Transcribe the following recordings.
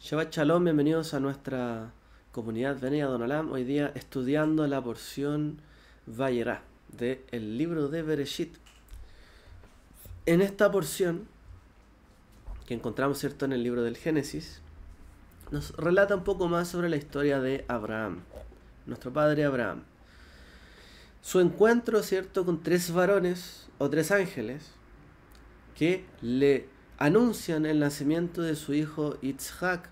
Shabbat Shalom, bienvenidos a nuestra comunidad Bnei Adonolam. Hoy día estudiando la porción Vayera del libro de Bereshit. En esta porción, que encontramos cierto en el libro del Génesis, nos relata un poco más sobre la historia de Abraham, nuestro padre Abraham. Su encuentro, cierto, con tres varones o tres ángeles que le anuncian el nacimiento de su hijo Yitzhak.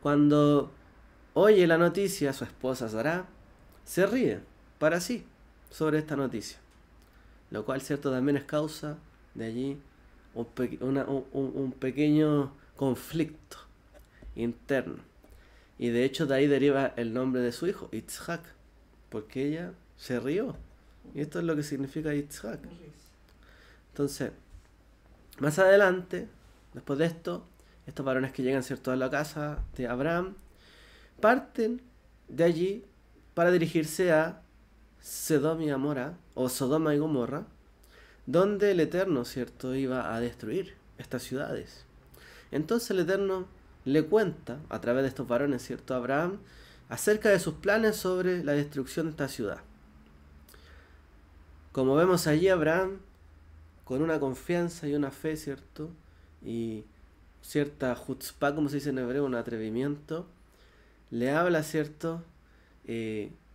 Cuando oye la noticia, su esposa Sarah se ríe para sí sobre esta noticia, lo cual, cierto, también es causa de allí un pequeño conflicto interno. Y de hecho de ahí deriva el nombre de su hijo, Yitzhak, porque ella se rió. Y esto es lo que significa Yitzhak. Entonces, más adelante, después de esto, estos varones que llegan, cierto, a la casa de Abraham, parten de allí para dirigirse a Sodoma y Gomorra, o Sodoma y Gomorra, donde el Eterno, cierto, iba a destruir estas ciudades. Entonces el Eterno le cuenta, a través de estos varones, cierto, a Abraham, acerca de sus planes sobre la destrucción de esta ciudad. Como vemos allí, Abraham, con una confianza y una fe, cierto, y cierta chutzpah, como se dice en hebreo, un atrevimiento, le habla, cierto,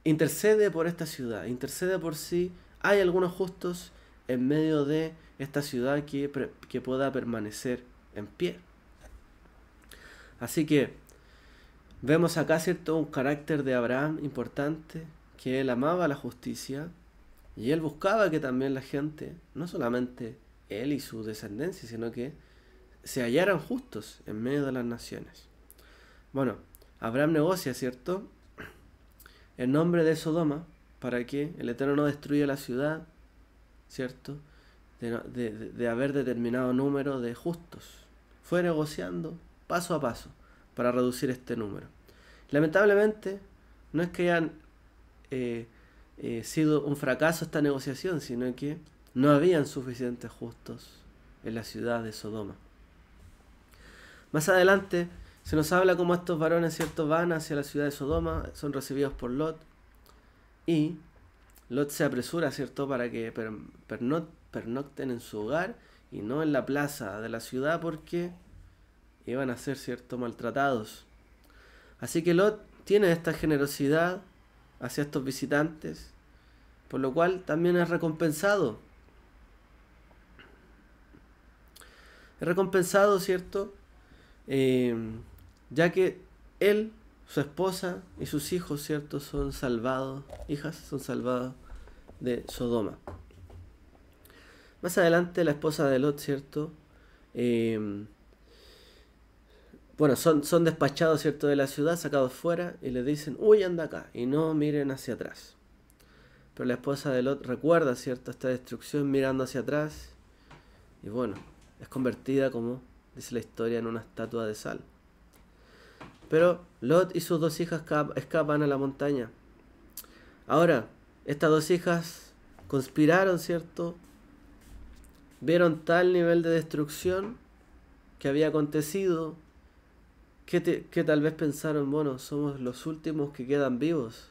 intercede por esta ciudad, intercede por si hay algunos justos en medio de esta ciudad que pueda permanecer en pie. Así que vemos acá, cierto, un carácter de Abraham importante, que él amaba la justicia y él buscaba que también la gente, no solamente él y su descendencia, sino que se hallaran justos en medio de las naciones. Bueno, Abraham negocia, cierto, en nombre de Sodoma, para que el Eterno no destruya la ciudad, cierto, de haber determinado número de justos. Fue negociando paso a paso para reducir este número. Lamentablemente, no es que hayan sido un fracaso esta negociación, sino que no habían suficientes justos en la ciudad de Sodoma. Más adelante se nos habla cómo estos varones, cierto, van hacia la ciudad de Sodoma, son recibidos por Lot, y Lot se apresura, cierto, para que pernocten en su hogar y no en la plaza de la ciudad, porque iban a ser, cierto, maltratados. Así que Lot tiene esta generosidad hacia estos visitantes, por lo cual también es recompensado. Es recompensado, cierto, ya que él, su esposa y sus hijos, cierto, son salvados, hijas son salvadas de Sodoma. Más adelante la esposa de Lot, cierto, son despachados, cierto, de la ciudad, sacados fuera, y les dicen, huyan de acá y no miren hacia atrás. Pero la esposa de Lot recuerda, cierto, esta destrucción mirando hacia atrás, y bueno, es convertida, como dice la historia, en una estatua de sal. Pero Lot y sus dos hijas escapan a la montaña. Ahora, estas dos hijas conspiraron, ¿cierto? Vieron tal nivel de destrucción que había acontecido, que tal vez pensaron, bueno, somos los últimos que quedan vivos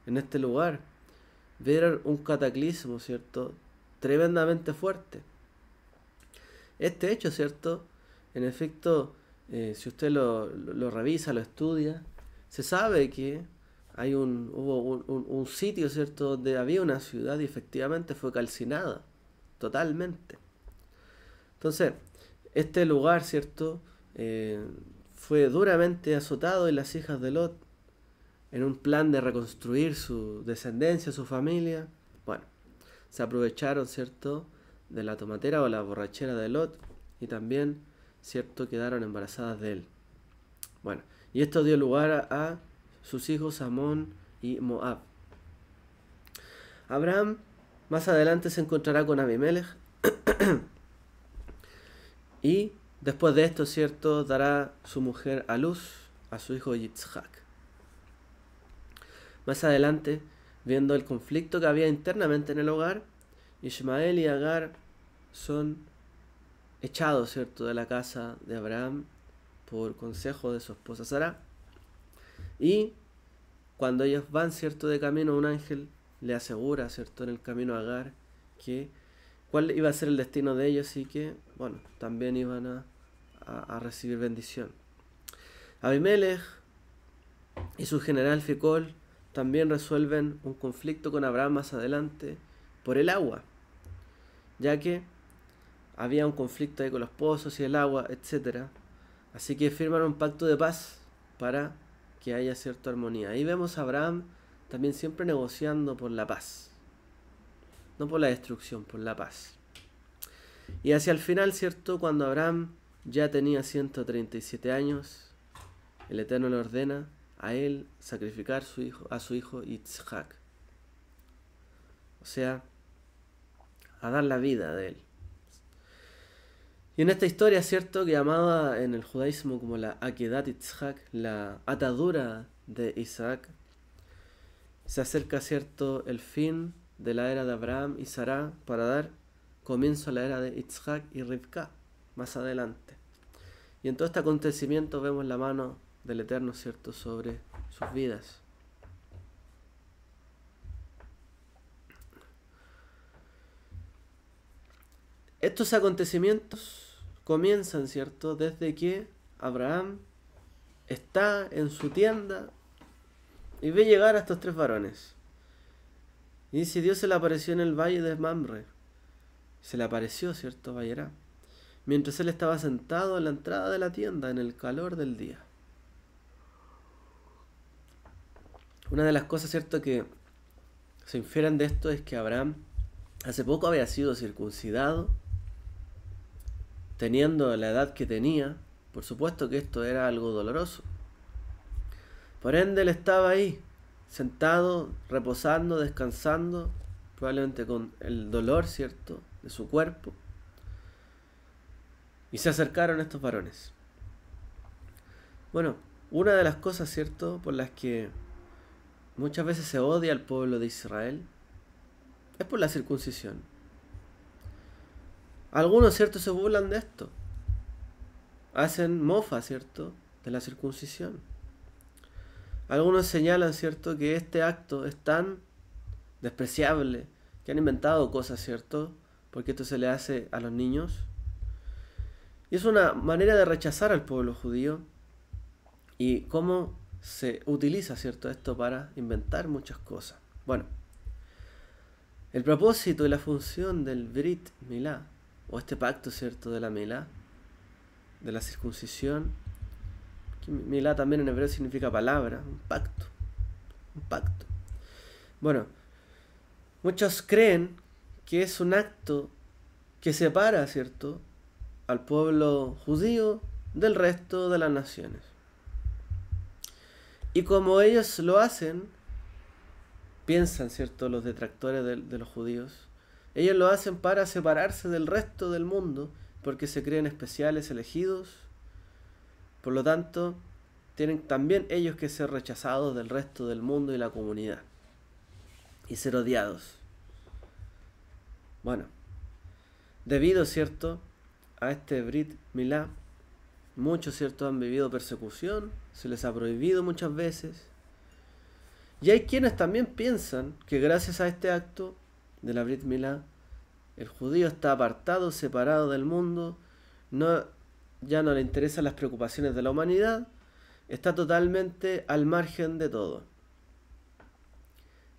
en este lugar. Vieron un cataclismo, ¿cierto? Tremendamente fuerte. Este hecho, ¿cierto? En efecto, si usted lo revisa, lo estudia, se sabe que hubo un sitio, ¿cierto?, donde había una ciudad y efectivamente fue calcinada totalmente. Entonces, este lugar, ¿cierto?, fue duramente azotado, y las hijas de Lot, en un plan de reconstruir su descendencia, su familia, bueno, se aprovecharon, ¿cierto?, de la tomatera o la borrachera de Lot, y también, ¿cierto?, quedaron embarazadas de él. Bueno, y esto dio lugar a sus hijos Amón y Moab. Abraham más adelante se encontrará con Abimelech y después de esto, ¿cierto?, dará su mujer a luz a su hijo Yitzhak. Más adelante, viendo el conflicto que había internamente en el hogar, Ismael y Agar son echados, ¿cierto?, de la casa de Abraham por consejo de su esposa Sara. Y cuando ellos van, ¿cierto?, de camino, un ángel le asegura, ¿cierto?, en el camino a Agar, que cuál iba a ser el destino de ellos y que, bueno, también iban a recibir bendición. Abimelech y su general Ficol también resuelven un conflicto con Abraham más adelante por el agua, ya que había un conflicto ahí con los pozos y el agua, etc. Así que firman un pacto de paz para que haya cierta armonía. Ahí vemos a Abraham también siempre negociando por la paz, no por la destrucción, por la paz. Y hacia el final, ¿cierto?, cuando Abraham ya tenía 137 años, el Eterno le ordena a él sacrificar a su hijo Yitzhak. O sea, a dar la vida de él. Y en esta historia, ¿cierto?, que llamada en el judaísmo como la Akedat Yitzhak, la atadura de Isaac, se acerca, ¿cierto?, el fin de la era de Abraham y Sará para dar comienzo a la era de Yitzhak y Rivka más adelante. Y en todo este acontecimiento vemos la mano del Eterno, ¿cierto?, sobre sus vidas. Estos acontecimientos comienzan, ¿cierto?, desde que Abraham está en su tienda y ve llegar a estos tres varones. Y dice, Dios se le apareció en el valle de Mamre. Se le apareció, ¿cierto?, Vayerá, mientras él estaba sentado en la entrada de la tienda en el calor del día. Una de las cosas, ¿cierto?, que se infieren de esto es que Abraham hace poco había sido circuncidado, teniendo la edad que tenía. Por supuesto que esto era algo doloroso. Por ende, él estaba ahí, sentado, reposando, descansando, probablemente con el dolor, ¿cierto?, de su cuerpo. Y se acercaron estos varones. Bueno, una de las cosas, ¿cierto?, por las que muchas veces se odia al pueblo de Israel es por la circuncisión. Algunos, ¿cierto?, se burlan de esto. Hacen mofa, ¿cierto?, de la circuncisión. Algunos señalan, ¿cierto?, que este acto es tan despreciable que han inventado cosas, ¿cierto?, porque esto se le hace a los niños. Y es una manera de rechazar al pueblo judío y cómo se utiliza, ¿cierto?, esto para inventar muchas cosas. Bueno, el propósito y la función del Brit Milá, o este pacto, ¿cierto?, de la Milá, de la circuncisión, que Milá también en hebreo significa palabra, un pacto. Bueno, muchos creen que es un acto que separa, ¿cierto?, al pueblo judío del resto de las naciones. Y como ellos lo hacen, piensan, ¿cierto?, los detractores de los judíos, ellos lo hacen para separarse del resto del mundo, porque se creen especiales, elegidos. Por lo tanto, tienen también ellos que ser rechazados del resto del mundo y la comunidad, y ser odiados. Bueno, debido, ¿cierto?, a este Brit Milá, muchos, ¿cierto?, han vivido persecución, se les ha prohibido muchas veces. Y hay quienes también piensan que gracias a este acto de la Brit Milá, el judío está apartado, separado del mundo, ya no le interesan las preocupaciones de la humanidad, está totalmente al margen de todo.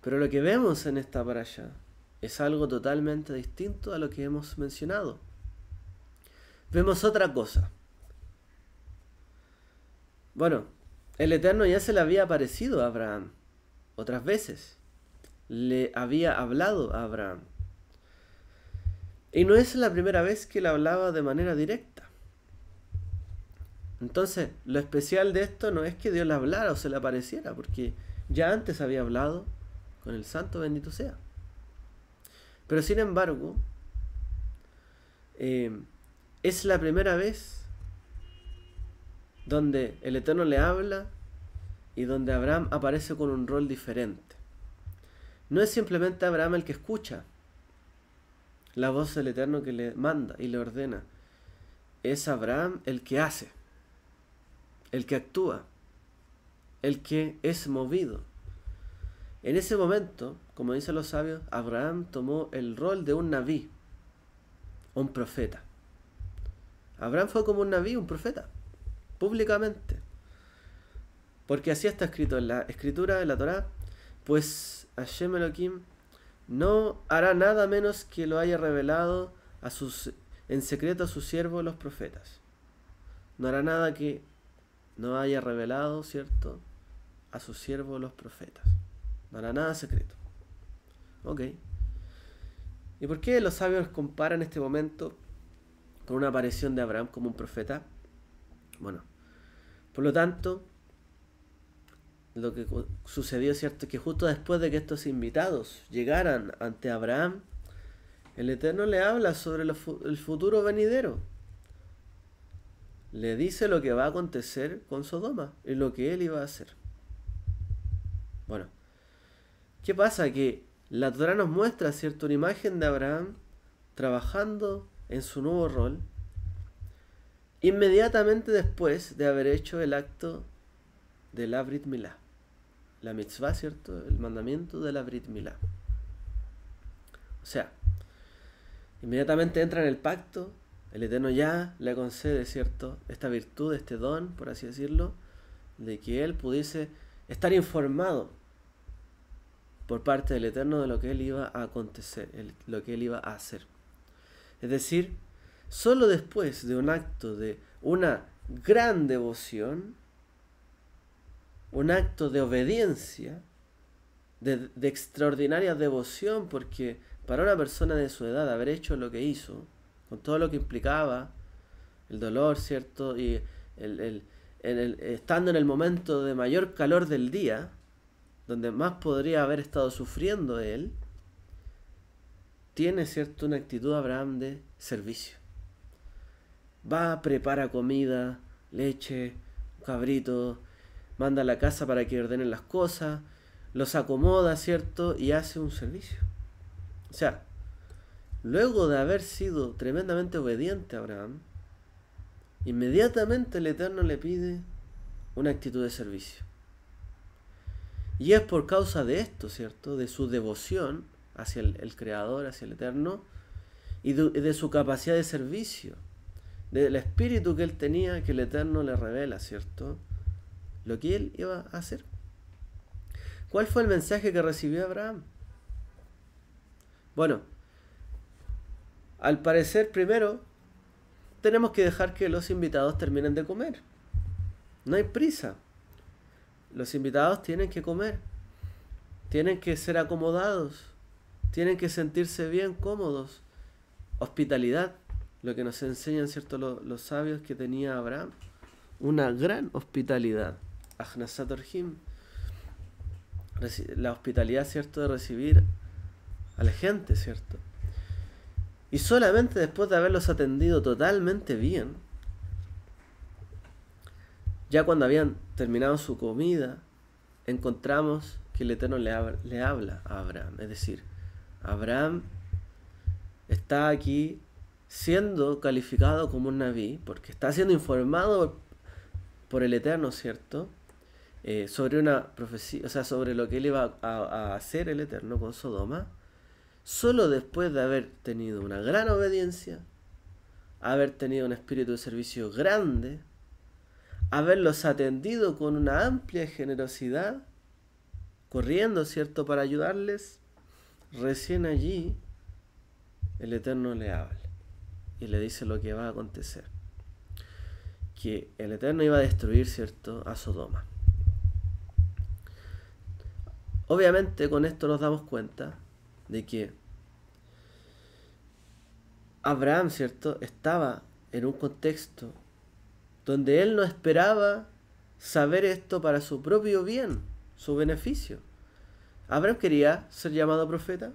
Pero lo que vemos en esta parasha es algo totalmente distinto a lo que hemos mencionado. Vemos otra cosa. Bueno, el Eterno ya se le había aparecido a Abraham otras veces. Le había hablado a Abraham. Y no es la primera vez que le hablaba de manera directa. Entonces, lo especial de esto no es que Dios le hablara o se le apareciera, porque ya antes había hablado con el Santo, bendito sea. Pero sin embargo, es la primera vez donde el Eterno le habla y donde Abraham aparece con un rol diferente. No es simplemente Abraham el que escucha la voz del Eterno que le manda y le ordena. Es Abraham el que hace. el que actúa, el que es movido. En ese momento, como dicen los sabios, Abraham tomó el rol de un nabí, un profeta. Abraham fue como un nabí, un profeta, públicamente. Porque así está escrito en la escritura de la Torá, pues Hashem Elohim no hará nada menos que lo haya revelado en secreto a sus siervos los profetas. No hará nada que no haya revelado, ¿cierto?, a sus siervos los profetas. No hará nada secreto. Ok. ¿Y por qué los sabios comparan este momento con una aparición de Abraham como un profeta? Bueno, por lo tanto, lo que sucedió, ¿cierto?, que justo después de que estos invitados llegaran ante Abraham, el Eterno le habla sobre el futuro venidero. Le dice lo que va a acontecer con Sodoma y lo que él iba a hacer. Bueno, ¿qué pasa? Que la Torá nos muestra, ¿cierto?, una imagen de Abraham trabajando en su nuevo rol inmediatamente después de haber hecho el acto de la Brit Milá. La mitzvah, ¿cierto?, el mandamiento de la Brit Milá. O sea, inmediatamente entra en el pacto, el Eterno ya le concede, ¿cierto?, esta virtud, este don, por así decirlo, de que él pudiese estar informado por parte del Eterno de lo que él iba a acontecer, lo que él iba a hacer. Es decir, solo después de un acto de una gran devoción, un acto de obediencia, de extraordinaria devoción, porque para una persona de su edad haber hecho lo que hizo, con todo lo que implicaba, el dolor, ¿cierto?, y estando en el momento de mayor calor del día, donde más podría haber estado sufriendo él, tiene, ¿cierto?, una actitud Abraham de servicio. Va, prepara comida, leche, cabrito, manda a la casa para que ordenen las cosas, los acomoda, ¿cierto?, y hace un servicio. O sea, luego de haber sido tremendamente obediente a Abraham, inmediatamente el Eterno le pide una actitud de servicio. Y es por causa de esto, ¿cierto?, de su devoción hacia el Creador, hacia el Eterno, y de su capacidad de servicio, del espíritu que él tenía, que el Eterno le revela, ¿cierto?, lo que él iba a hacer. ¿Cuál fue el mensaje que recibió Abraham? Bueno, al parecer, primero, tenemos que dejar que los invitados terminen de comer. No hay prisa. Los invitados tienen que comer. Tienen que ser acomodados. Tienen que sentirse bien, cómodos. Hospitalidad. Lo que nos enseñan, ¿cierto?, los sabios que tenía Abraham. Una gran hospitalidad. Ahnasat Orhim. La hospitalidad, ¿cierto?, de recibir a la gente, ¿cierto? Y solamente después de haberlos atendido totalmente bien, ya cuando habían terminado su comida, encontramos que el Eterno le habla a Abraham. Es decir, Abraham está aquí siendo calificado como un nabí, porque está siendo informado por el Eterno, ¿cierto?, sobre una profecía, o sea, sobre lo que él iba a hacer el Eterno con Sodoma, solo después de haber tenido una gran obediencia, haber tenido un espíritu de servicio grande, haberlos atendido con una amplia generosidad, corriendo, ¿cierto?, para ayudarles, recién allí el Eterno le habla y le dice lo que va a acontecer, que el Eterno iba a destruir, ¿cierto?, a Sodoma. Obviamente con esto nos damos cuenta de que Abraham, ¿cierto?, estaba en un contexto donde él no esperaba saber esto para su propio bien, su beneficio. Abraham quería ser llamado profeta.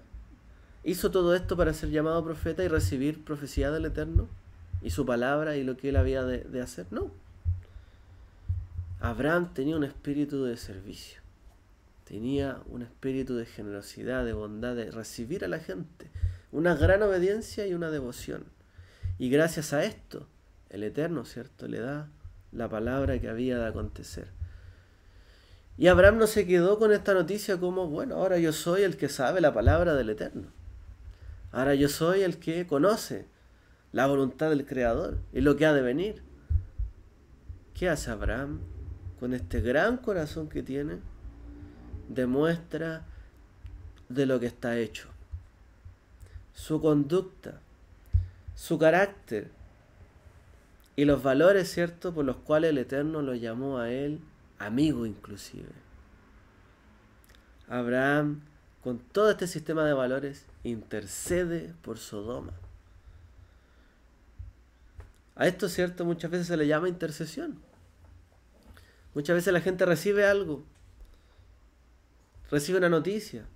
¿Hizo todo esto para ser llamado profeta y recibir profecía del Eterno y su palabra y lo que él había de hacer? No. Abraham tenía un espíritu de servicio. Tenía un espíritu de generosidad, de bondad, de recibir a la gente. Una gran obediencia y una devoción. Y gracias a esto, el Eterno, ¿cierto?, le da la palabra que había de acontecer. Y Abraham no se quedó con esta noticia como, bueno, ahora yo soy el que sabe la palabra del Eterno. Ahora yo soy el que conoce la voluntad del Creador y lo que ha de venir. ¿Qué hace Abraham con este gran corazón que tiene? Demuestra de lo que está hecho. Su conducta, su carácter y los valores, ¿cierto?, por los cuales el Eterno lo llamó a él amigo inclusive. Abraham, con todo este sistema de valores, intercede por Sodoma. A esto, ¿cierto?, muchas veces se le llama intercesión. Muchas veces la gente recibe algo, recibe una noticia.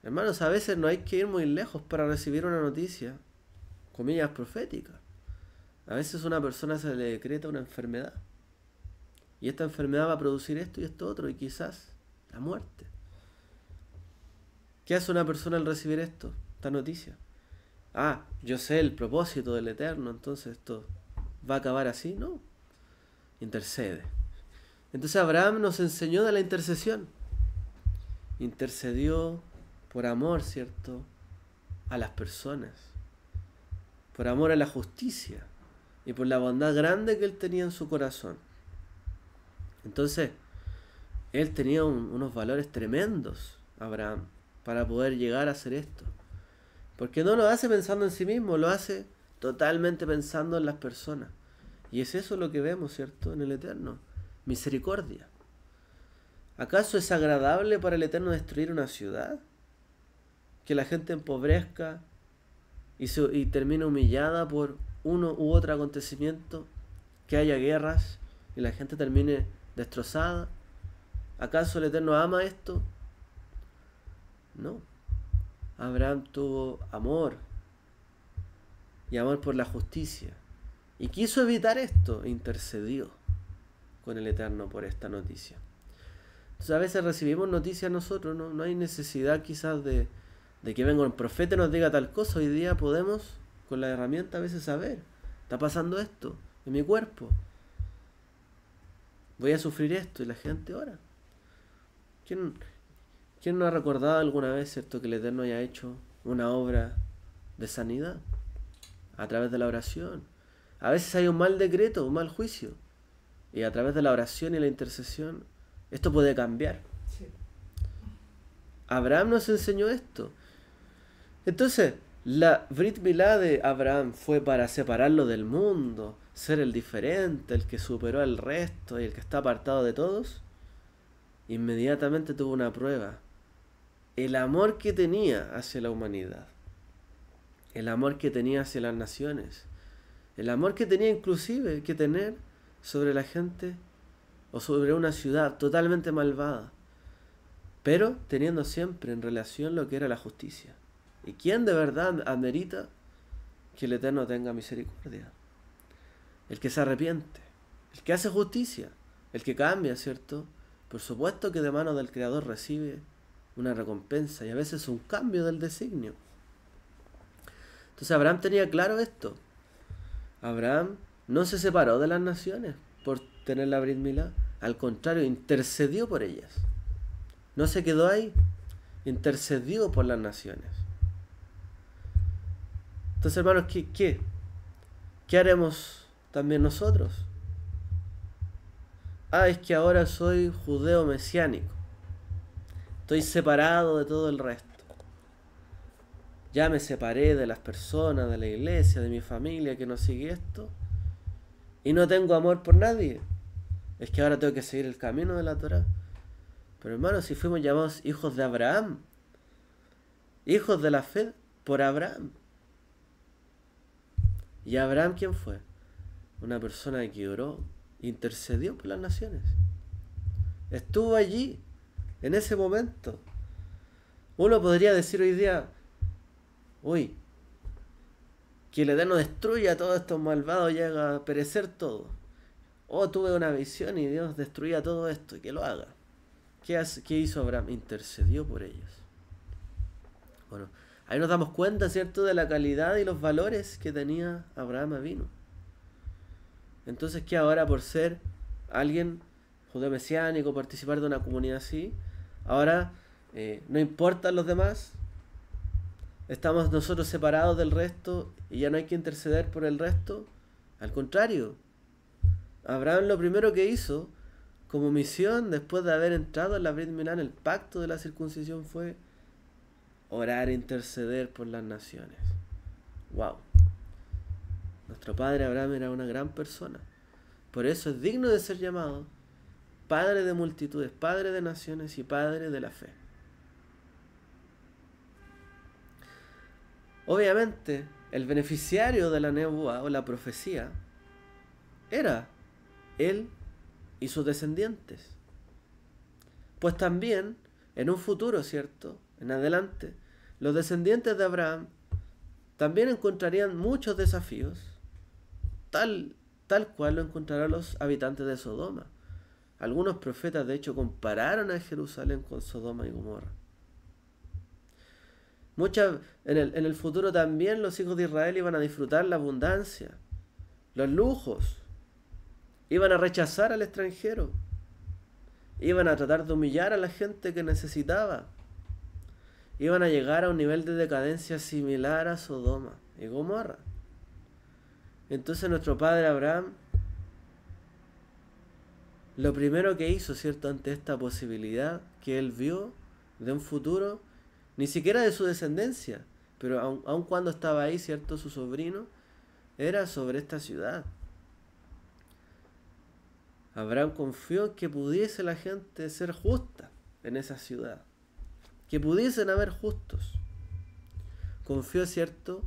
Hermanos, a veces no hay que ir muy lejos para recibir una noticia, comillas, profética. A veces a una persona se le decreta una enfermedad. Y esta enfermedad va a producir esto y esto otro, y quizás la muerte. ¿Qué hace una persona al recibir esto, esta noticia? Ah, yo sé el propósito del Eterno, entonces esto va a acabar así, ¿no? Intercede. Entonces Abraham nos enseñó de la intercesión. Intercedió por amor, ¿cierto?, a las personas, por amor a la justicia y por la bondad grande que él tenía en su corazón. Entonces, él tenía unos valores tremendos, Abraham, para poder llegar a hacer esto. Porque no lo hace pensando en sí mismo, lo hace totalmente pensando en las personas. Y es eso lo que vemos, ¿cierto?, en el Eterno. Misericordia. ¿Acaso es agradable para el Eterno destruir una ciudad? Que la gente empobrezca y termine humillada por uno u otro acontecimiento, que haya guerras y la gente termine destrozada. ¿Acaso el Eterno ama esto? No. Abraham tuvo amor y amor por la justicia y quiso evitar esto e intercedió con el Eterno por esta noticia. Entonces a veces recibimos noticias nosotros, no hay necesidad quizás de que venga un profeta y nos diga tal cosa. Hoy día podemos con la herramienta a veces saber, está pasando esto en mi cuerpo, voy a sufrir esto, y la gente ora. ¿Quién no ha recordado alguna vez, cierto, que el Eterno haya hecho una obra de sanidad a través de la oración? A veces hay un mal decreto, un mal juicio, y a través de la oración y la intercesión esto puede cambiar. Sí. Abraham nos enseñó esto. Entonces, la Brit Milá de Abraham fue para separarlo del mundo, ser el diferente, el que superó al resto y el que está apartado de todos. Inmediatamente tuvo una prueba. El amor que tenía hacia la humanidad. El amor que tenía hacia las naciones. El amor que tenía inclusive que tener sobre la gente o sobre una ciudad totalmente malvada. Pero teniendo siempre en relación lo que era la justicia. ¿Y quién de verdad amerita que el Eterno tenga misericordia? El que se arrepiente, el que hace justicia, el que cambia, ¿cierto? Por supuesto que de manos del Creador recibe una recompensa y a veces un cambio del designio. Entonces Abraham tenía claro esto. Abraham no se separó de las naciones por tener la Brit Milá. Al contrario, intercedió por ellas. No se quedó ahí, intercedió por las naciones. Entonces, hermanos, ¿qué haremos también nosotros? Es que ahora soy judeo mesiánico. Estoy separado de todo el resto. Ya me separé de las personas, de la iglesia, de mi familia que no sigue esto. Y no tengo amor por nadie. Es que ahora tengo que seguir el camino de la Torá. Pero hermanos, si fuimos llamados hijos de Abraham, hijos de la fe por Abraham. ¿Y Abraham quién fue? Una persona que oró, intercedió por las naciones. Estuvo allí, en ese momento. Uno podría decir hoy día, uy, que el Eterno destruya a todos estos malvados y haga perecer todo. Tuve una visión y Dios destruía todo esto, y que lo haga. ¿Qué hizo Abraham? Intercedió por ellos. Bueno, ahí nos damos cuenta, ¿cierto?, de la calidad y los valores que tenía Abraham Avinu. Entonces, ¿qué ahora por ser alguien judeo mesiánico, participar de una comunidad así? Ahora no importan los demás, estamos nosotros separados del resto y ya no hay que interceder por el resto. Al contrario, Abraham lo primero que hizo como misión después de haber entrado en la Brit Milá, en el pacto de la circuncisión, fue orar e interceder por las naciones. ¡Wow! Nuestro padre Abraham era una gran persona. Por eso es digno de ser llamado Padre de multitudes, Padre de naciones y Padre de la fe. Obviamente, el beneficiario de la nebuá o la profecía era él y sus descendientes. Pues también, en un futuro, ¿cierto? En adelante, los descendientes de Abraham también encontrarían muchos desafíos, tal cual lo encontrarán los habitantes de Sodoma. Algunos profetas, de hecho, compararon a Jerusalén con Sodoma y Gomorra. En el futuro también los hijos de Israel iban a disfrutar la abundancia, los lujos, iban a rechazar al extranjero, iban a tratar de humillar a la gente que necesitaba, iban a llegar a un nivel de decadencia similar a Sodoma y Gomorra. Entonces nuestro padre Abraham, lo primero que hizo, ¿cierto?, ante esta posibilidad que él vio de un futuro, ni siquiera de su descendencia, pero aun cuando estaba ahí, ¿cierto?, su sobrino, era sobre esta ciudad. Abraham confió en que pudiese la gente ser justa en esa ciudad, que pudiesen haber justos. Confió, ¿cierto?,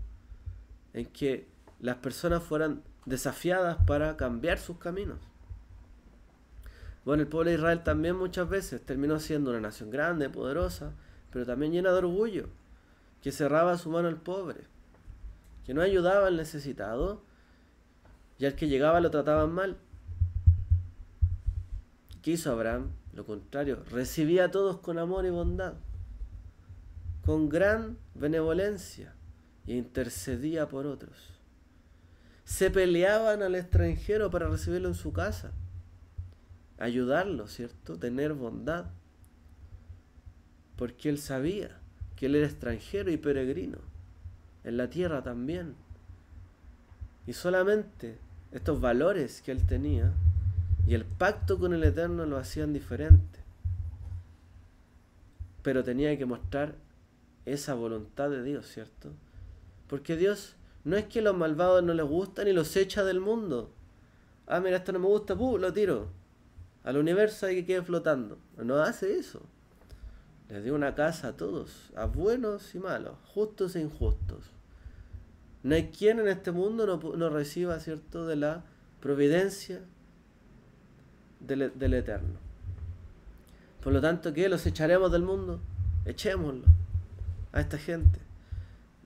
en que las personas fueran desafiadas para cambiar sus caminos. Bueno, el pueblo de Israel también muchas veces terminó siendo una nación grande, poderosa, pero también llena de orgullo, que cerraba su mano al pobre, que no ayudaba al necesitado y al que llegaba lo trataban mal. ¿Qué hizo Abraham? Lo contrario, recibía a todos con amor y bondad, con gran benevolencia, e intercedía por otros. Se peleaban al extranjero para recibirlo en su casa, ayudarlo, ¿cierto?, tener bondad, porque él sabía que él era extranjero y peregrino en la tierra también, y solamente estos valores que él tenía y el pacto con el Eterno lo hacían diferente, pero tenía que mostrar esa voluntad de Dios, ¿cierto? Porque Dios no es que los malvados no les gustan y los echa del mundo. Ah, mira, esto no me gusta, lo tiro al universo y que quede flotando. No hace eso. Les dio una casa a todos, a buenos y malos, justos e injustos. No hay quien en este mundo no reciba, ¿cierto?, de la providencia del Eterno. Por lo tanto, ¿qué? ¿Los echaremos del mundo? Echémoslo a esta gente.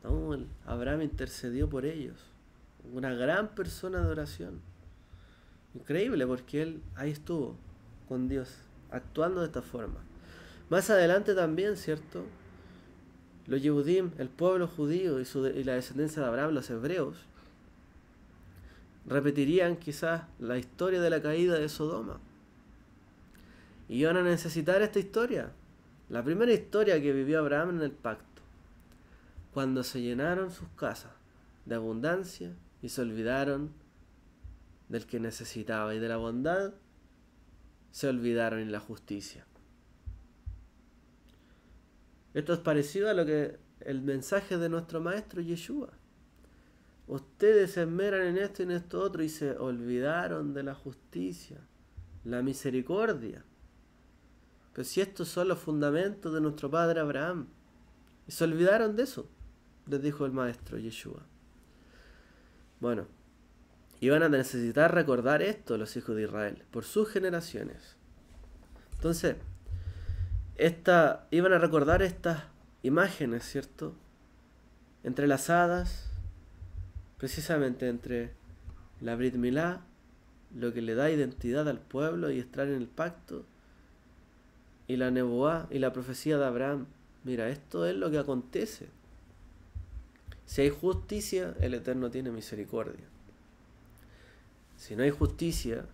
No, Abraham intercedió por ellos. Una gran persona de oración. Increíble, porque él ahí estuvo con Dios, actuando de esta forma. Más adelante también, ¿cierto?, los Yehudim, el pueblo judío y la descendencia de Abraham, los hebreos, repetirían quizás la historia de la caída de Sodoma. Y iban a necesitar esta historia, la primera historia que vivió Abraham en el pacto, cuando se llenaron sus casas de abundancia y se olvidaron del que necesitaba, y de la bondad se olvidaron en la justicia. Esto es parecido a lo que el mensaje de nuestro maestro Yeshua. Ustedes se esmeran en esto y en esto otro y se olvidaron de la justicia, la misericordia. Pero si estos son los fundamentos de nuestro padre Abraham, y se olvidaron de eso, les dijo el maestro Yeshua. Bueno, iban a necesitar recordar esto los hijos de Israel por sus generaciones. Entonces, iban a recordar estas imágenes, ¿cierto?, entrelazadas precisamente entre la Brit Milá, lo que le da identidad al pueblo y estar en el pacto, y la Nebuá y la profecía de Abraham. Mira, esto es lo que acontece. Si hay justicia, el Eterno tiene misericordia. Si no hay justicia,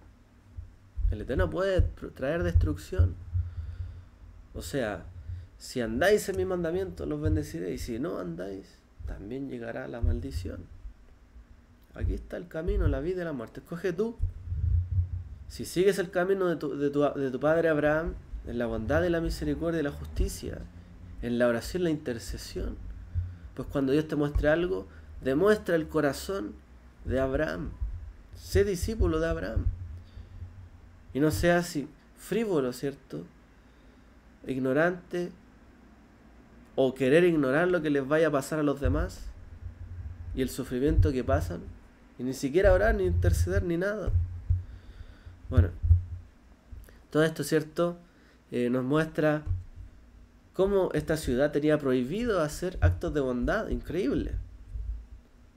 el Eterno puede traer destrucción. O sea, si andáis en mi mandamiento, los bendeciré. Y si no andáis, también llegará la maldición. Aquí está el camino, la vida y la muerte. Escoge tú. Si sigues el camino de tu padre Abraham, en la bondad y la misericordia y la justicia, en la oración y la intercesión, pues cuando Dios te muestre algo, demuestra el corazón de Abraham. Sé discípulo de Abraham. Y no seas así frívolo, ¿cierto? Ignorante, o querer ignorar lo que les vaya a pasar a los demás y el sufrimiento que pasan, y ni siquiera orar, ni interceder, ni nada. Bueno, todo esto, ¿cierto? Nos muestra cómo esta ciudad tenía prohibido hacer actos de bondad. Increíble.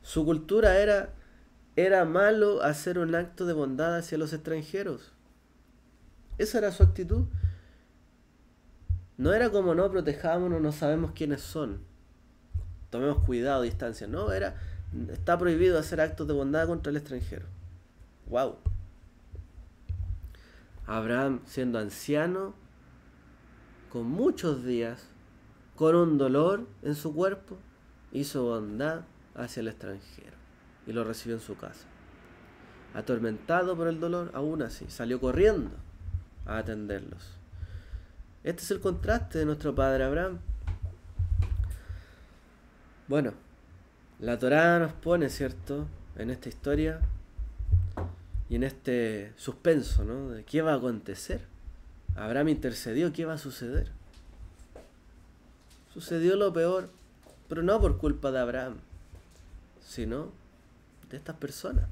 Su cultura era malo hacer un acto de bondad hacia los extranjeros. Esa era su actitud. No era como no, protejámonos, no sabemos quiénes son, tomemos cuidado, distancia. No, está prohibido hacer actos de bondad contra el extranjero. Wow. Abraham, siendo anciano, con muchos días, con un dolor en su cuerpo, hizo bondad hacia el extranjero y lo recibió en su casa. Atormentado por el dolor, aún así, salió corriendo a atenderlos. Este es el contraste de nuestro padre Abraham. Bueno, la Torá nos pone, ¿cierto?, en esta historia y en este suspenso, ¿no?, de qué va a acontecer. Abraham intercedió, ¿qué va a suceder? Sucedió lo peor, pero no por culpa de Abraham, sino de estas personas,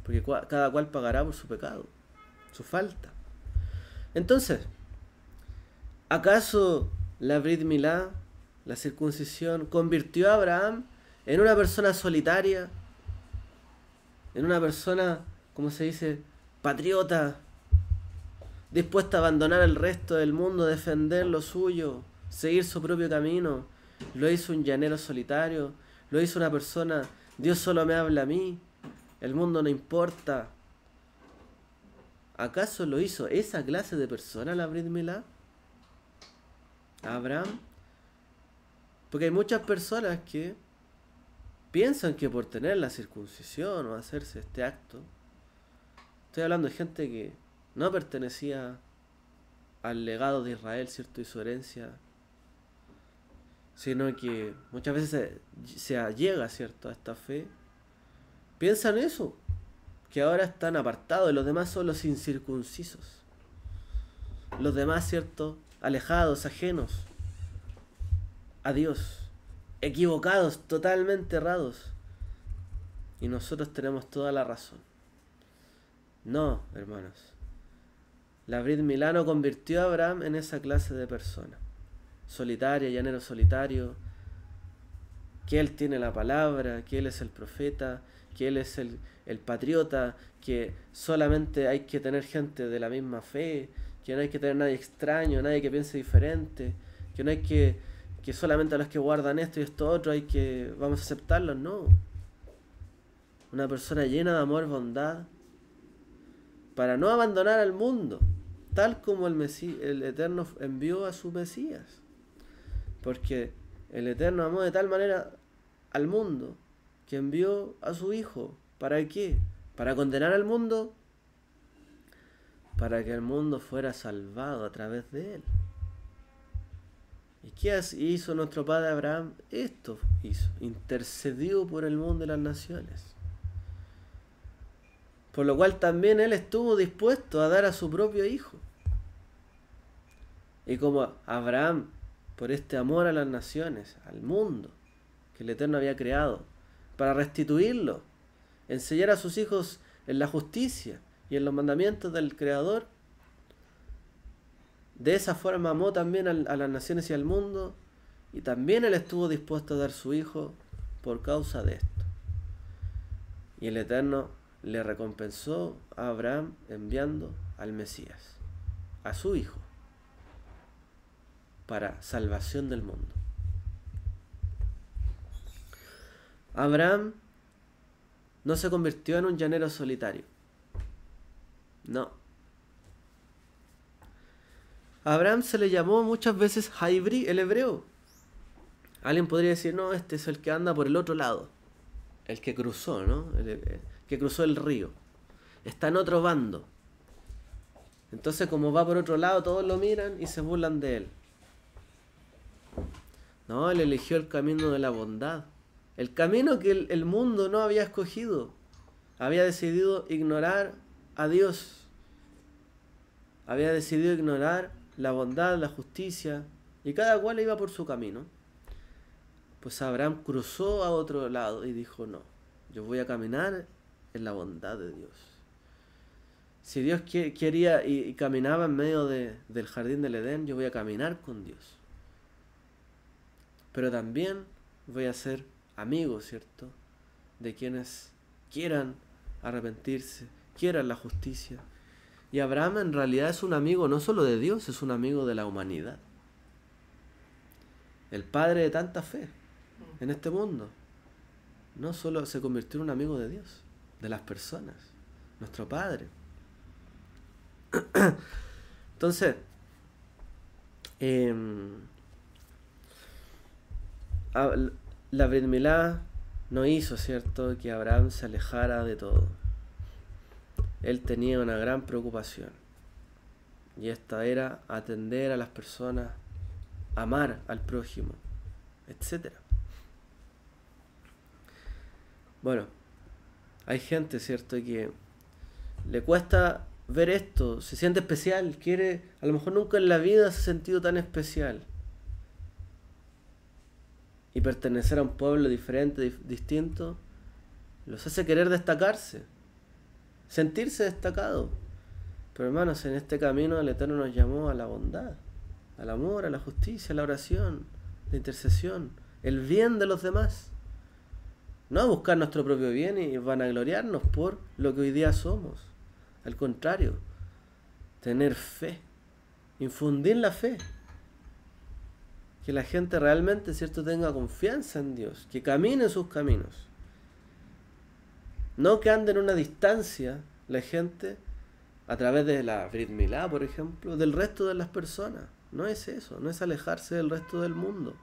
porque cada cual pagará por su pecado, su falta. Entonces, ¿acaso la Brit Milá, la circuncisión, convirtió a Abraham en una persona solitaria, en una persona, como se dice, patriota, dispuesta a abandonar el resto del mundo, defender lo suyo, seguir su propio camino? Lo hizo un llanero solitario, lo hizo una persona, Dios solo me habla a mí, el mundo no importa. ¿Acaso lo hizo esa clase de persona la Brit Milá? Abraham. Porque hay muchas personas que piensan que por tener la circuncisión o hacerse este acto, estoy hablando de gente que no pertenecía al legado de Israel, ¿cierto?, y su herencia, sino que muchas veces se allega, ¿cierto?, a esta fe, piensan eso, que ahora están apartados y los demás son los incircuncisos, los demás, ¿cierto?, alejados, ajenos a Dios, equivocados, totalmente errados. Y nosotros tenemos toda la razón. No, hermanos. La Brit Milá no convirtió a Abraham en esa clase de persona. Solitaria, llanero solitario, que él tiene la palabra, que él es el profeta, que él es el patriota, que solamente hay que tener gente de la misma fe, que no hay que tener nadie extraño, nadie que piense diferente, que no hay que solamente a los que guardan esto y esto otro vamos a aceptarlos. No. Una persona llena de amor, bondad, para no abandonar al mundo, tal como el Eterno envió a su Mesías. Porque el Eterno amó de tal manera al mundo que envió a su Hijo. ¿Para qué? ¿Para condenar al mundo? Para que el mundo fuera salvado a través de él. ¿Y qué hizo nuestro padre Abraham? Esto hizo. Intercedió por el mundo y las naciones. Por lo cual también él estuvo dispuesto a dar a su propio hijo. Y como Abraham, por este amor a las naciones, al mundo que el Eterno había creado, para restituirlo, enseñar a sus hijos en la justicia y en los mandamientos del Creador, de esa forma amó también a las naciones y al mundo, y también él estuvo dispuesto a dar su hijo por causa de esto. Y el Eterno le recompensó a Abraham enviando al Mesías, a su hijo, para salvación del mundo. Abraham no se convirtió en un llanero solitario. No. A Abraham se le llamó muchas veces Haibri, el hebreo. Alguien podría decir, no, este es el que anda por el otro lado. El que cruzó, ¿no? El que cruzó el río. Está en otro bando. Entonces, como va por otro lado, todos lo miran y se burlan de él. No, él eligió el camino de la bondad. El camino que el mundo no había escogido. Había decidido ignorar a Dios. Había decidido ignorar la bondad, la justicia. Y cada cual iba por su camino. Pues Abraham cruzó a otro lado y dijo, no, yo voy a caminar en la bondad de Dios. Si Dios quería y caminaba en medio del jardín del Edén, yo voy a caminar con Dios. Pero también voy a ser amigo, ¿cierto?, de quienes quieran arrepentirse, quieran la justicia. Y Abraham en realidad es un amigo no solo de Dios, es un amigo de la humanidad. El padre de tanta fe en este mundo. No solo se convirtió en un amigo de Dios, de las personas, nuestro Padre. Entonces, la Brit Milá no hizo, ¿cierto?, que Abraham se alejara de todo. Él tenía una gran preocupación. Y esta era atender a las personas, amar al prójimo, etc. Bueno, hay gente, ¿cierto?, que le cuesta ver esto, se siente especial, a lo mejor nunca en la vida se ha sentido tan especial. Y pertenecer a un pueblo diferente, distinto, los hace querer destacarse, sentirse destacado. Pero hermanos, en este camino el Eterno nos llamó a la bondad, al amor, a la justicia, a la oración, la intercesión, el bien de los demás. No a buscar nuestro propio bien y vanagloriarnos por lo que hoy día somos. Al contrario, tener fe, infundir la fe. Que la gente realmente, ¿cierto?, tenga confianza en Dios, que camine en sus caminos. No que ande en una distancia la gente a través de la Brit Milá, por ejemplo, del resto de las personas. No es eso, no es alejarse del resto del mundo.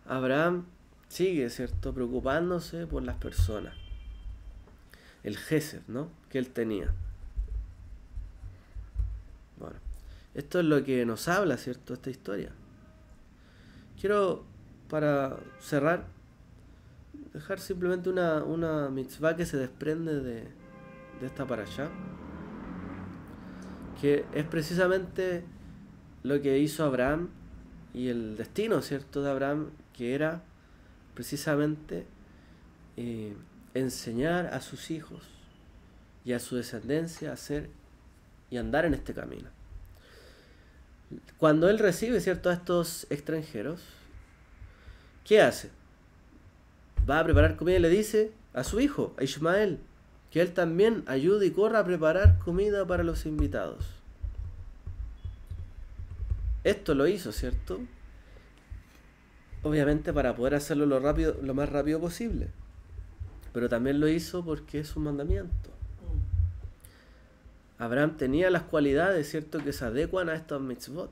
Abraham sigue, ¿cierto?, preocupándose por las personas. El Gesed, ¿no?, que él tenía. Bueno, esto es lo que nos habla, ¿cierto?, esta historia. Quiero, para cerrar, dejar simplemente una mitzvah que se desprende de esta parashá, que es precisamente lo que hizo Abraham y el destino, ¿cierto?, de Abraham, que era precisamente enseñar a sus hijos y a su descendencia a hacer y andar en este camino. Cuando él recibe, ¿cierto?, a estos extranjeros, ¿qué hace? Va a preparar comida y le dice a su hijo, a Ismael, que él también ayude y corra a preparar comida para los invitados. Esto lo hizo, ¿cierto?, obviamente para poder hacerlo lo más rápido posible. Pero también lo hizo porque es un mandamiento. Abraham tenía las cualidades, ¿cierto?, que se adecuan a estos mitzvot.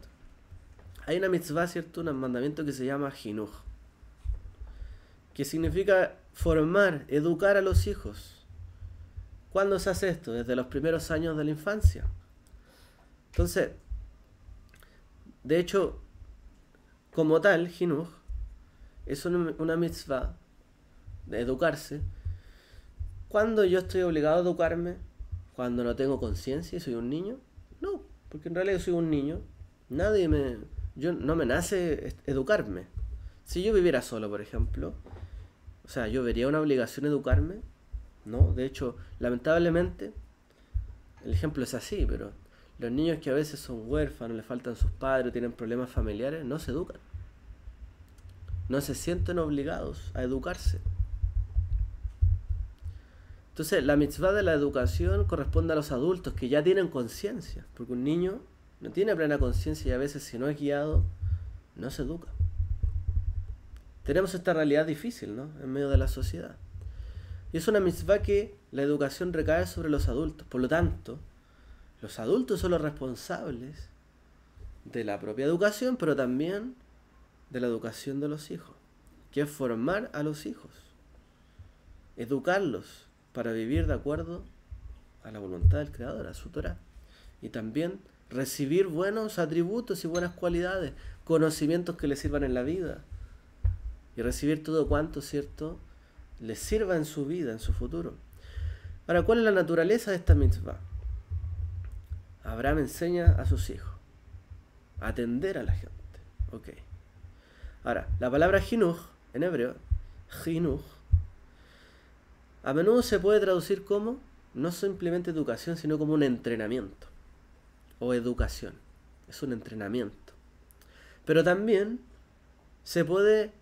Hay una mitzvah, ¿cierto?, un mandamiento que se llama Jinuj, que significa formar, educar a los hijos. ¿Cuándo se hace esto? Desde los primeros años de la infancia. Entonces, de hecho, como tal, Jinuj es una mitzvah de educarse. ¿Cuándo yo estoy obligado a educarme? ¿Cuando no tengo conciencia y soy un niño? No, porque en realidad yo soy un niño. No me nace educarme. Si yo viviera solo, por ejemplo, o sea, ¿yo vería una obligación educarme? No, de hecho, lamentablemente, el ejemplo es así, pero los niños que a veces son huérfanos, les faltan sus padres, tienen problemas familiares, no se educan. No se sienten obligados a educarse. Entonces, la mitzvah de la educación corresponde a los adultos que ya tienen conciencia, porque un niño no tiene plena conciencia y a veces, si no es guiado, no se educa. Tenemos esta realidad difícil, ¿no?, en medio de la sociedad. Y es una mitzvah que la educación recae sobre los adultos. Por lo tanto, los adultos son los responsables de la propia educación, pero también de la educación de los hijos, que es formar a los hijos, educarlos para vivir de acuerdo a la voluntad del Creador, a su Torah, y también recibir buenos atributos y buenas cualidades, conocimientos que les sirvan en la vida, y recibir todo cuanto, ¿cierto?, les sirva en su vida, en su futuro. Ahora, ¿cuál es la naturaleza de esta mitzvah? Abraham enseña a sus hijos a atender a la gente. Ok. Ahora, la palabra jinuj, en hebreo, jinuj, a menudo se puede traducir como no simplemente educación, sino como un entrenamiento o educación. Es un entrenamiento. Pero también se puede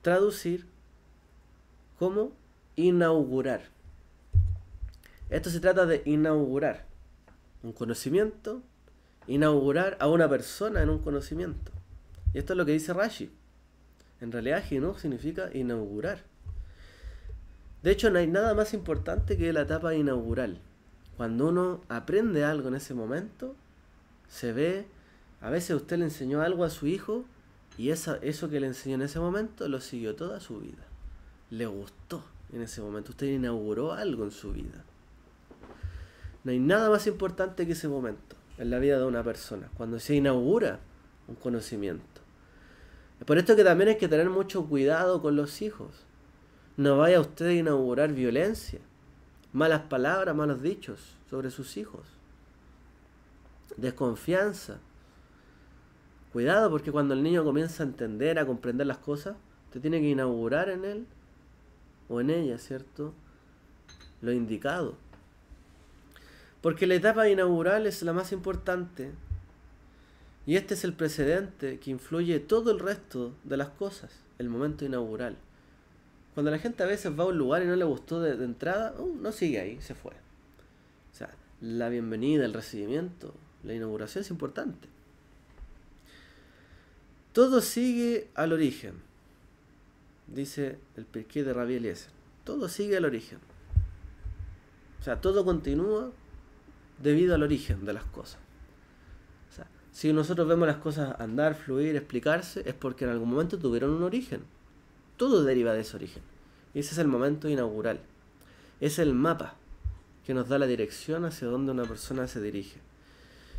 traducir como inaugurar. Esto se trata de inaugurar un conocimiento, inaugurar a una persona en un conocimiento. Y esto es lo que dice Rashi. En realidad, jinuj significa inaugurar. De hecho, no hay nada más importante que la etapa inaugural. Cuando uno aprende algo en ese momento, se ve, a veces usted le enseñó algo a su hijo y eso que le enseñó en ese momento lo siguió toda su vida. Le gustó en ese momento. Usted inauguró algo en su vida. No hay nada más importante que ese momento en la vida de una persona, cuando se inaugura un conocimiento. Es por esto que también hay que tener mucho cuidado con los hijos. No vaya usted a inaugurar violencia, malas palabras, malos dichos sobre sus hijos, desconfianza. Cuidado, porque cuando el niño comienza a entender, a comprender las cosas, usted tiene que inaugurar en él o en ella, ¿cierto?, lo indicado. Porque la etapa inaugural es la más importante y este es el precedente que influye todo el resto de las cosas, el momento inaugural. Cuando la gente a veces va a un lugar y no le gustó de entrada, no sigue ahí, se fue. O sea, la bienvenida, el recibimiento, la inauguración es importante. Todo sigue al origen, dice el Pirkei de Rabbi Eliezer. Todo sigue al origen. O sea, todo continúa debido al origen de las cosas. O sea, si nosotros vemos las cosas andar, fluir, explicarse, es porque en algún momento tuvieron un origen. Todo deriva de ese origen. Y ese es el momento inaugural. Es el mapa que nos da la dirección hacia donde una persona se dirige.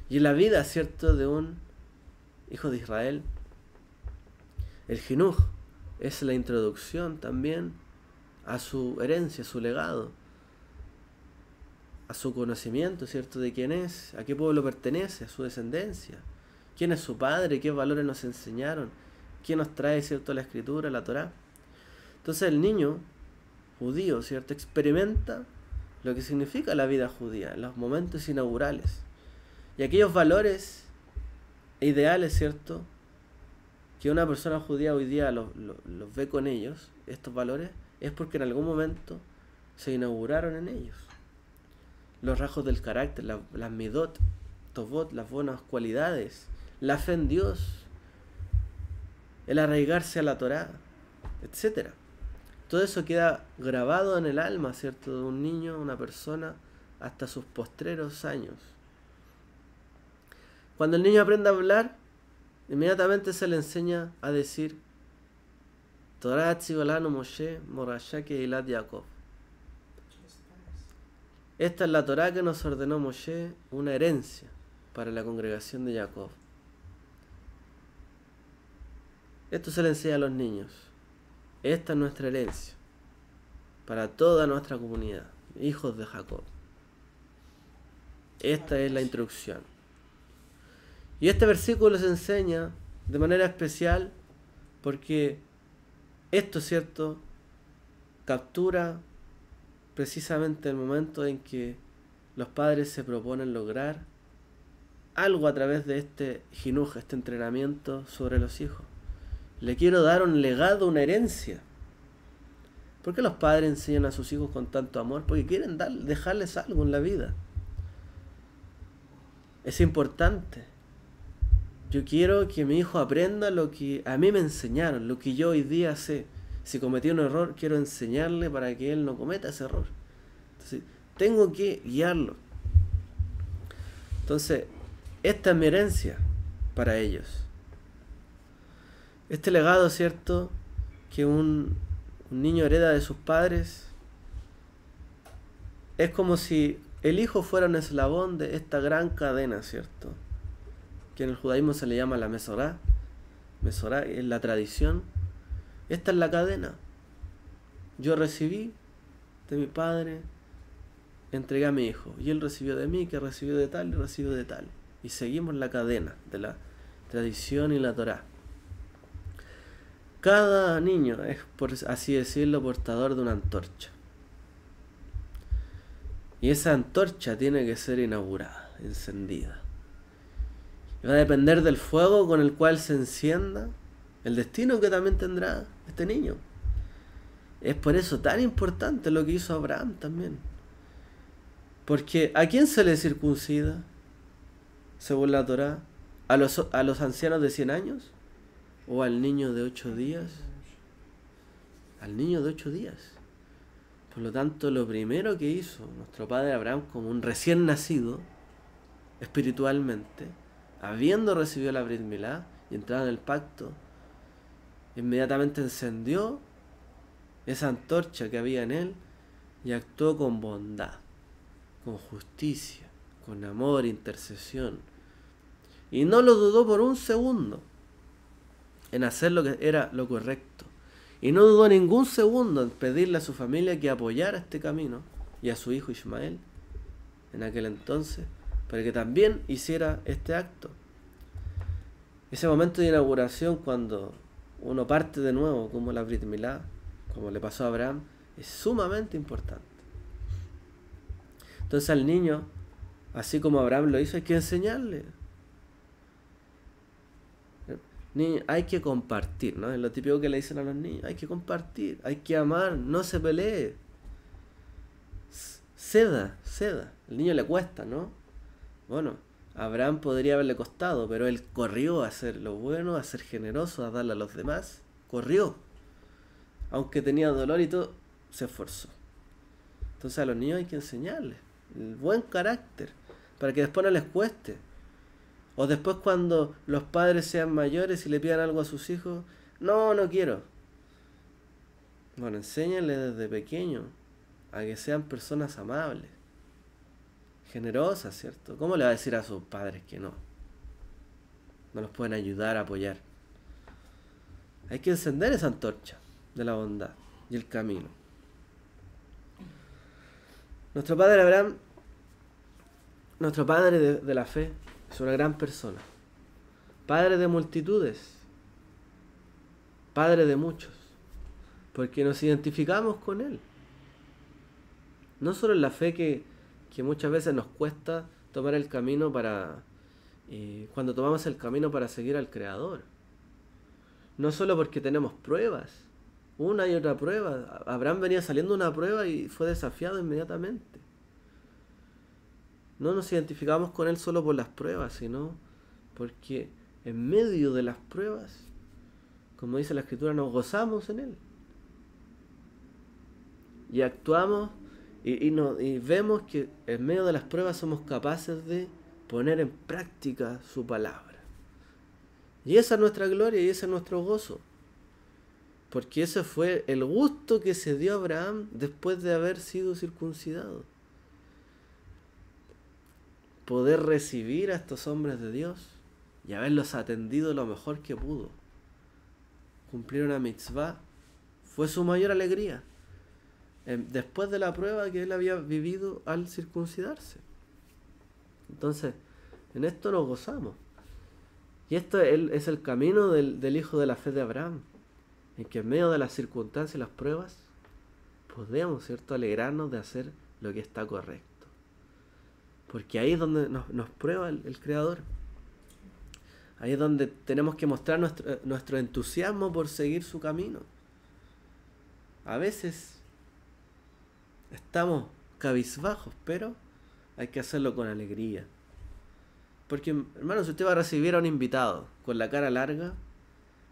Y en la vida, ¿cierto?, de un hijo de Israel, el jinuj es la introducción también a su herencia, a su legado, a su conocimiento, ¿cierto?, de quién es, a qué pueblo pertenece, a su descendencia, quién es su padre, qué valores nos enseñaron, quién nos trae, ¿cierto?, la escritura, la Torá. Entonces el niño judío, ¿cierto?, experimenta lo que significa la vida judía, los momentos inaugurales. Y aquellos valores e ideales, ¿cierto?, que una persona judía hoy día los ve con ellos, estos valores, es porque en algún momento se inauguraron en ellos. Los rasgos del carácter, las midot, tovot, las buenas cualidades, la fe en Dios, el arraigarse a la Torá, etc. Todo eso queda grabado en el alma, ¿cierto?, de un niño, una persona, hasta sus postreros años. Cuando el niño aprende a hablar, inmediatamente se le enseña a decir Torah Tzigolanu Moshe Morashá Keilat Yaakov. Esta es la Torah que nos ordenó Moshe, una herencia para la congregación de Jacob. Esto se le enseña a los niños. Esta es nuestra herencia para toda nuestra comunidad, hijos de Jacob. Esta es la instrucción. Y este versículo se enseña de manera especial porque esto, ¿cierto?, captura precisamente el momento en que los padres se proponen lograr algo a través de este jinuj, este entrenamiento sobre los hijos. Le quiero dar un legado, una herencia. ¿Por qué los padres enseñan a sus hijos con tanto amor? Porque quieren dejarles algo en la vida. Es importante. Yo quiero que mi hijo aprenda lo que a mí me enseñaron, lo que yo hoy día sé. Si cometí un error, quiero enseñarle para que él no cometa ese error. Entonces, tengo que guiarlo. Entonces, esta es mi herencia para ellos. Este legado, ¿cierto?, que un niño hereda de sus padres, es como si el hijo fuera un eslabón de esta gran cadena, ¿cierto?, que en el judaísmo se le llama la Mesorá. Mesorá es la tradición. Esta es la cadena. Yo recibí de mi padre, entregué a mi hijo, y él recibió de mí, que recibió de tal, y recibió de tal. Y seguimos la cadena de la tradición y la Torá. Cada niño es, por así decirlo, portador de una antorcha. Y esa antorcha tiene que ser inaugurada, encendida. Y va a depender del fuego con el cual se encienda el destino que también tendrá este niño. Es por eso tan importante lo que hizo Abraham también. Porque ¿a quién se le circuncida? Según la Torá, ¿a los ancianos de 100 años? ¿O al niño de 8 días? Al niño de 8 días. Por lo tanto, lo primero que hizo nuestro padre Abraham como un recién nacido, espiritualmente, habiendo recibido la Brit Milá y entrado en el pacto, inmediatamente encendió esa antorcha que había en él y actuó con bondad, con justicia, con amor, intercesión. Y no lo dudó por un segundo en hacer lo que era lo correcto. Y no dudó ningún segundo en pedirle a su familia que apoyara este camino y a su hijo Ismael en aquel entonces, para que también hiciera este acto. Ese momento de inauguración, cuando uno parte de nuevo, como la Brit Milá, como le pasó a Abraham, es sumamente importante. Entonces al niño, así como Abraham lo hizo, hay que enseñarle. Niño, hay que compartir, ¿no? Es lo típico que le dicen a los niños. Hay que compartir, hay que amar, no se pelee. Ceda. El niño le cuesta, ¿no? Bueno, a Abraham podría haberle costado, pero él corrió a hacer lo bueno, a ser generoso, a darle a los demás. Corrió. Aunque tenía dolor y todo, se esforzó. Entonces a los niños hay que enseñarles el buen carácter, para que después no les cueste. O después, cuando los padres sean mayores y le pidan algo a sus hijos, no quiero. Bueno, enséñenle desde pequeño a que sean personas amables, generosas, ¿cierto? ¿Cómo le va a decir a sus padres que no? No los pueden ayudar, apoyar. Hay que encender esa antorcha de la bondad y el camino. Nuestro padre Abraham, nuestro padre de la fe, es una gran persona. Padre de multitudes. Padre de muchos. Porque nos identificamos con él. No solo en la fe que muchas veces nos cuesta tomar el camino cuando tomamos el camino para seguir al Creador. No solo porque tenemos pruebas. Una y otra prueba. Abraham venía saliendo una prueba y fue desafiado inmediatamente. No nos identificamos con él solo por las pruebas, sino porque en medio de las pruebas, como dice la Escritura, nos gozamos en él. Y actuamos y vemos que en medio de las pruebas somos capaces de poner en práctica su palabra. Y esa es nuestra gloria y ese es nuestro gozo. Porque ese fue el gusto que se dio a Abraham después de haber sido circuncidado. Poder recibir a estos hombres de Dios y haberlos atendido lo mejor que pudo. Cumplir una mitzvah fue su mayor alegría, después de la prueba que él había vivido al circuncidarse. Entonces, en esto nos gozamos. Y esto es el camino del hijo de la fe de Abraham, en que en medio de las circunstancias y las pruebas podemos, ¿cierto?, alegrarnos de hacer lo que está correcto. Porque ahí es donde nos prueba el Creador. Ahí es donde tenemos que mostrar nuestro entusiasmo por seguir su camino. A veces estamos cabizbajos, pero hay que hacerlo con alegría. Porque, hermano, si usted va a recibir a un invitado con la cara larga,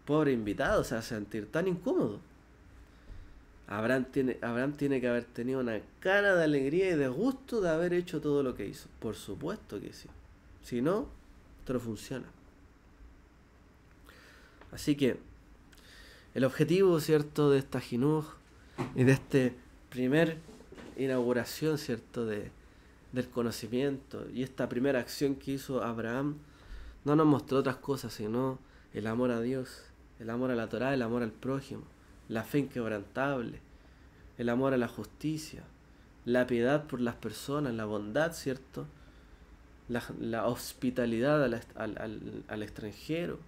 pobre invitado, se va a sentir tan incómodo. Abraham tiene que haber tenido una cara de alegría y de gusto de haber hecho todo lo que hizo. Por supuesto que sí. Si no, esto no funciona. Así que el objetivo, ¿cierto?, de esta Jinuj y de este primer inauguración, ¿cierto?, del conocimiento y esta primera acción que hizo Abraham, no nos mostró otras cosas sino el amor a Dios, el amor a la Torá, el amor al prójimo, la fe inquebrantable, el amor a la justicia, la piedad por las personas, la bondad, ¿cierto?, la hospitalidad al extranjero,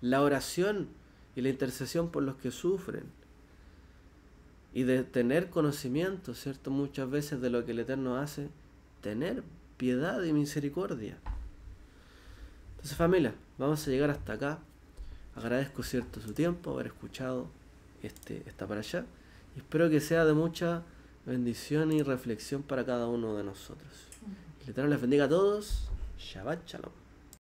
la oración y la intercesión por los que sufren, y de tener conocimiento, ¿cierto?, muchas veces de lo que el Eterno hace, tener piedad y misericordia. Entonces, familia, vamos a llegar hasta acá. Agradezco, ¿cierto?, su tiempo, haber escuchado esta para allá, y espero que sea de mucha bendición y reflexión para cada uno de nosotros. Que el Eterno les bendiga a todos. Shabbat Shalom.